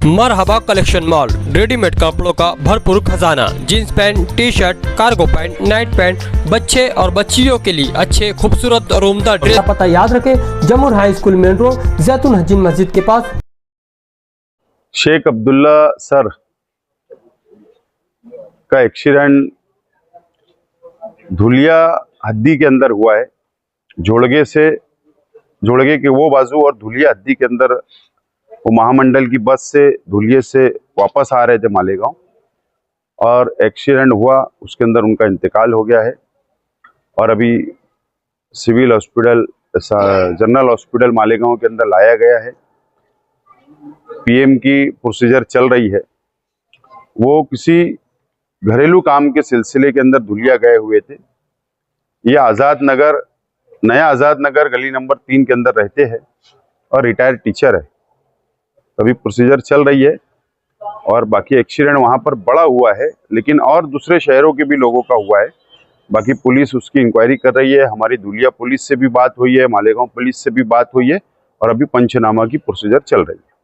मरहबा collection mall, readymade कपड़ों का भरपूर खजाना, jeans pant, T shirt, cargo pant, night pant, बच्चे और बच्चियों के लिए अच्छे खूबसूरत और उम्दा ड्रेस। पता याद रखें, जमूर हाई स्कूल मेन रोड, जैतून हजीन मस्जिद के पास। शेख अब्दुल्ला सर का एक्सीडेंट धुलिया हद्दी के अंदर हुआ है। जोड़गे के वो बाजू और धुलिया हद्दी के अंदर वो महामंडल की बस से धुलिये से वापस आ रहे थे मालेगांव और एक्सीडेंट हुआ। उसके अंदर उनका इंतकाल हो गया है और अभी civil hospital general hospital Malegaon के अंदर लाया गया है। पीएम की प्रोसीजर चल रही है। वो किसी घरेलू काम के सिलसिले के अंदर धुलिया गए हुए थे। ये नया आज़ाद नगर गली नंबर 3 के अंदर रहते हैं और रिटायर्ड टीचर है। अभी प्रोसीजर चल रही है और बाकी एक्सीडेंट वहां पर बड़ा हुआ है, लेकिन और दूसरे शहरों के भी लोगों का हुआ है। बाकी पुलिस उसकी इंक्वायरी कर रही है। हमारी धुलिया पुलिस से भी बात हुई है, मालेगांव पुलिस से भी बात हुई है और अभी पंचनामा की प्रोसीजर चल रही है।